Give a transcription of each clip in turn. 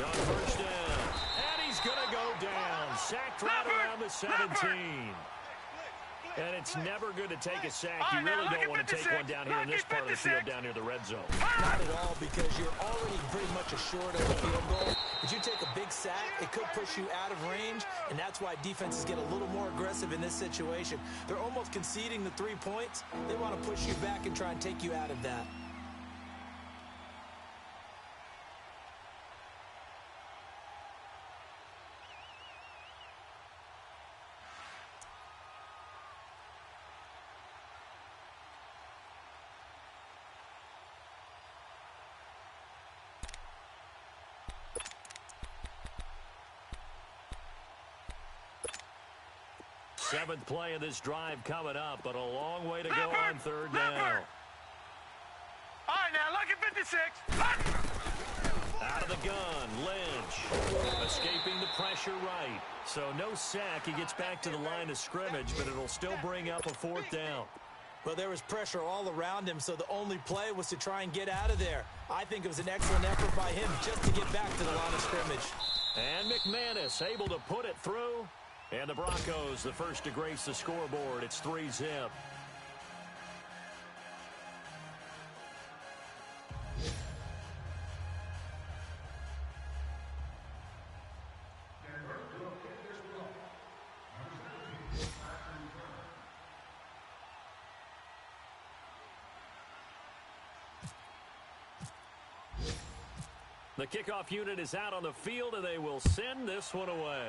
on first down. And he's going to go down. Sacked right around the 17. And it's never good to take a sack. You really don't want to take one down here in this part of the field, down near the red zone. Not at all, because you're already pretty much assured of a field goal. If you take a big sack, it could push you out of range, and that's why defenses get a little more aggressive in this situation. They're almost conceding the 3 points. They want to push you back and try and take you out of that. Seventh play of this drive coming up, but a long way to go on third down. All right, now, look at 56. Out of the gun, Lynch. Escaping the pressure right. So no sack. He gets back to the line of scrimmage, but it'll still bring up a fourth down. Well, there was pressure all around him, so the only play was to try and get out of there. I think it was an excellent effort by him just to get back to the line of scrimmage. And McManus able to put it through. And the Broncos, the first to grace the scoreboard. It's 3-zip. The kickoff unit is out on the field, and they will send this one away.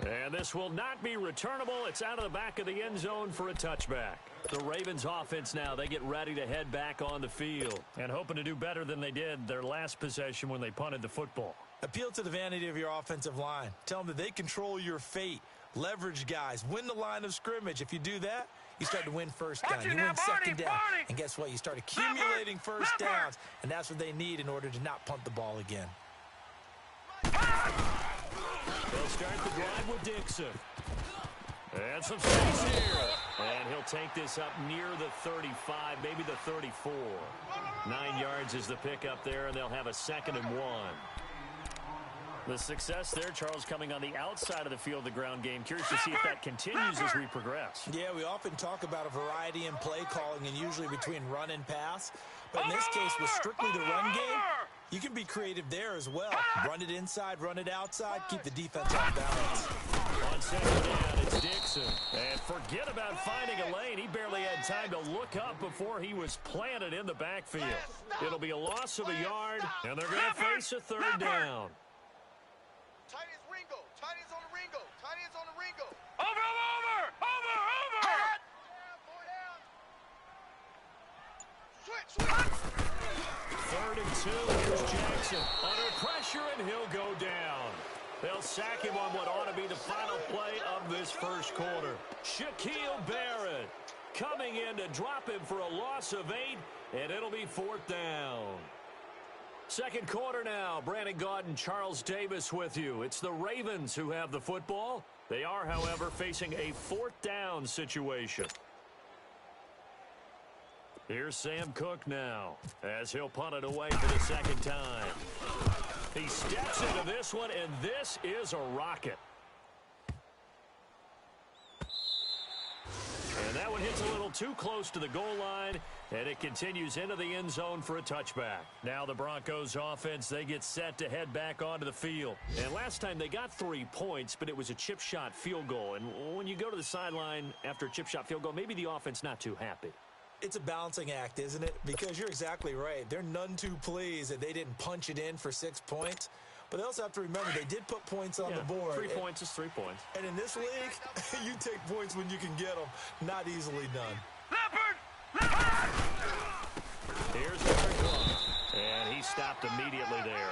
And this will not be returnable. It's out of the back of the end zone for a touchback. The Ravens offense now, they get ready to head back on the field and hoping to do better than they did their last possession when they punted the football. Appeal to the vanity of your offensive line. Tell them that they control your fate. Leverage guys. Win the line of scrimmage. If you do that, you start to win first down. You win second down. And guess what? You start accumulating first downs, and that's what they need in order to not punt the ball again. They'll start the drive with Dixon. And some space here. And he'll take this up near the 35, maybe the 34. 9 yards is the pickup there, and they'll have a 2nd and 1. The success there, Charles, coming on the outside of the field, the ground game. Curious to see if that continues as we progress. Yeah, we often talk about a variety in play calling and usually between run and pass. But in this case, with strictly the run game, you can be creative there as well. Run it inside, run it outside, keep the defense off balance. On second down, it's Dixon. And forget about finding a lane. He barely had time to look up before he was planted in the backfield. It'll be a loss of a yard, and they're going to face a third down. Tight ends Ringo. Tight ends on the Ringo. Tight ends on the Ringo. Over. Switch. 3rd and 2. Here's Jackson. Under pressure, and he'll go down. They'll sack him on what ought to be the final play of this first quarter. Shaquille Barrett coming in to drop him for a loss of 8, and it'll be 4th down. Second quarter now. Brandon Gaudin, Charles Davis with you. It's the Ravens who have the football. They are, however, facing a 4th down situation. Here's Sam Cook now as he'll punt it away for the 2nd time. He steps into this one, and this is a rocket. And that one hits a little too close to the goal line, and it continues into the end zone for a touchback. Now the Broncos offense, they get set to head back onto the field. And last time they got 3 points, but it was a chip shot field goal. And when you go to the sideline after a chip shot field goal, maybe the offense not too happy. It's a balancing act, isn't it? Because you're exactly right. They're none too pleased that they didn't punch it in for 6 points. But they also have to remember they did put points on the board. 3 points is 3 points. And in this league, you take points when you can get them. Not easily done. Leopard! Here's Cook. And he stopped immediately there.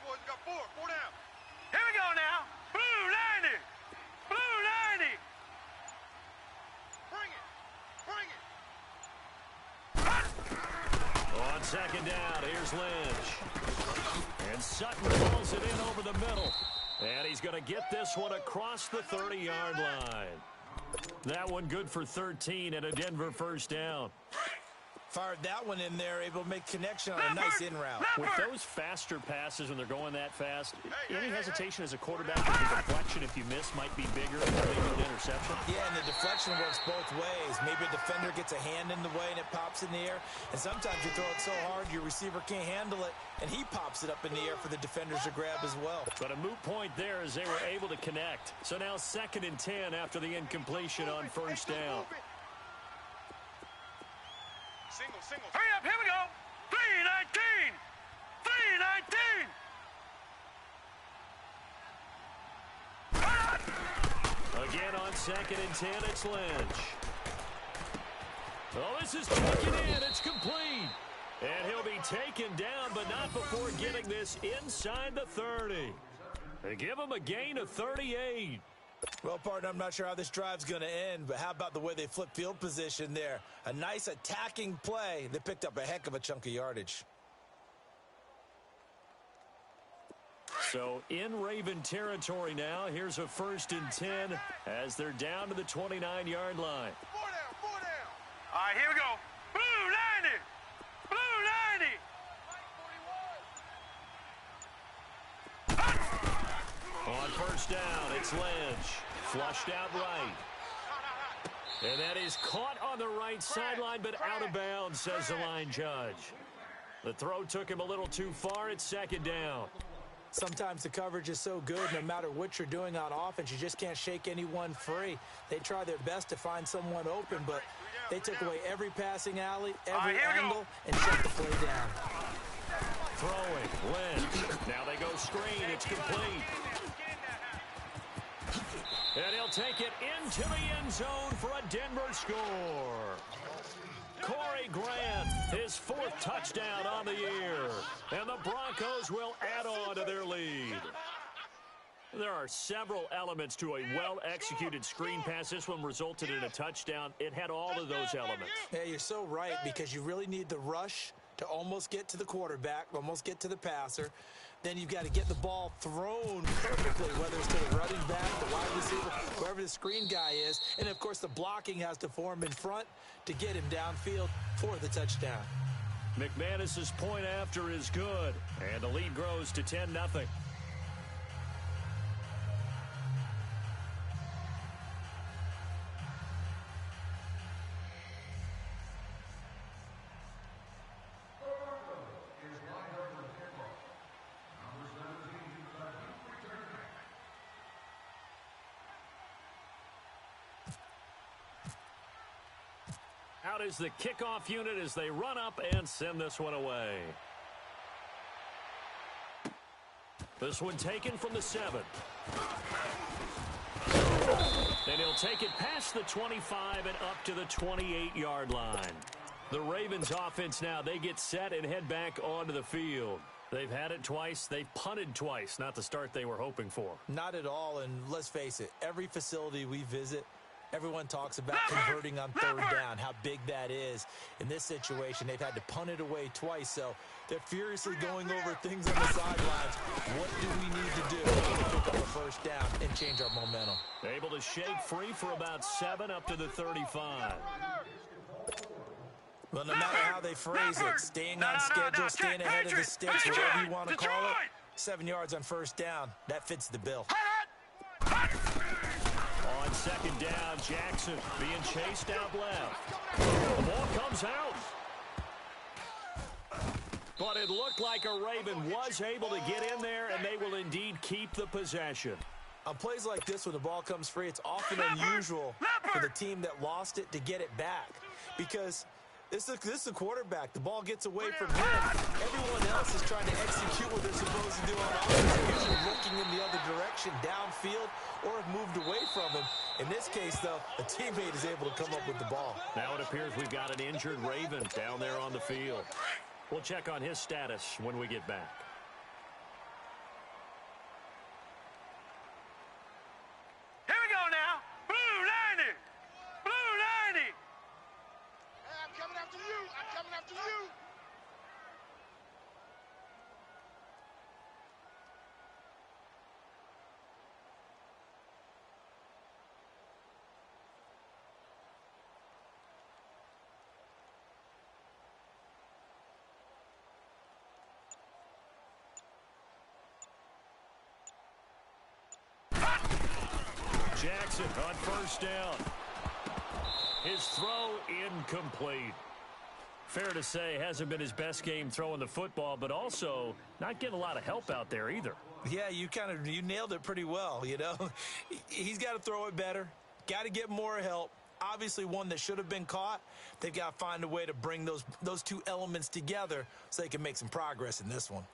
boys. We got four. Four down. Here we go now. Blue 90. Blue 90. Bring it. Bring it. On second down, here's Lynch. And Sutton pulls it in over the middle. And he's going to get this one across the 30-yard line. That one good for 13 and a Denver first down. Fired that one in there, able to make connection on a nice in route. With those faster passes when they're going that fast, any hesitation as a quarterback with the deflection if you miss might be bigger than an interception? Yeah, and the deflection works both ways. Maybe a defender gets a hand in the way and it pops in the air. And sometimes you throw it so hard your receiver can't handle it, and he pops it up in the air for the defenders to grab as well. But a moot point there as they were able to connect. So now 2nd and 10 after the incompletion on first down. Single. Hurry up, here we go. 319. 319. Again on 2nd and 10, it's Lynch. Oh, this is taken in. It's complete. And he'll be taken down, but not before getting this inside the 30. They give him a gain of 38. Well, partner, I'm not sure how this drive's going to end, but how about the way they flip field position there? A nice attacking play. They picked up a heck of a chunk of yardage. So in Raven territory now, here's a 1st and 10 as they're down to the 29-yard line. Four down. Four down. All right, here we go. Blue 90. Blue 90. On first down, it's Lynch. Flushed out right. And that is caught on the right sideline, but out of bounds, says the line judge. The throw took him a little too far. It's 2nd down. Sometimes the coverage is so good, no matter what you're doing on offense, you just can't shake anyone free. They try their best to find someone open, but they took away every passing alley, every angle, and shut the play down. Throwing, Lynch. Now they go screen. It's complete. And he'll take it into the end zone for a Denver score. Corey Grant, his 4th touchdown on the year. And the Broncos will add on to their lead. There are several elements to a well-executed screen pass. This one resulted in a touchdown. It had all of those elements. Yeah, you're so right, because you really need the rush to almost get to the quarterback, almost get to the passer. Then you've got to get the ball thrown perfectly, whether it's to the running back, the wide receiver, whoever the screen guy is. And, of course, the blocking has to form in front to get him downfield for the touchdown. McManus's point after is good, and the lead grows to 10-0. Out is the kickoff unit as they run up and send this one away. This one taken from the 7. And he'll take it past the 25 and up to the 28-yard line. The Ravens offense now, they get set and head back onto the field. They've had it twice. They've punted twice. Not the start they were hoping for. Not at all, and let's face it, every facility we visit, everyone talks about converting on 3rd down, how big that is. In this situation, they've had to punt it away twice, so they're furiously going over things on the sidelines. What do we need to do to pick up a 1st down and change our momentum? Able to shake free for about 7 up to the 35. Well, no matter how they phrase it, staying on schedule, staying ahead of the sticks, whatever you want to call it, 7 yards on 1st down, that fits the bill. On 2nd down, Jackson being chased out left. The ball comes out. But it looked like a Raven was able to get in there, and they will indeed keep the possession. On plays like this, when the ball comes free, it's often unusual for the team that lost it to get it back. Because this is the quarterback. The ball gets away from him. Everyone else is trying to execute what they're supposed to do on offense. They're usually looking in the other direction, downfield, or have moved away from him. In this case, though, a teammate is able to come up with the ball. Now it appears we've got an injured Raven down there on the field. We'll check on his status when we get back. Coming after you. Jackson on first down. His throw incomplete. Fair to say, hasn't been his best game throwing the football, but also not getting a lot of help out there either. Yeah, you nailed it pretty well, you know. He's got to throw it better, got to get more help. Obviously one that should have been caught. They've got to find a way to bring those two elements together so they can make some progress in this one.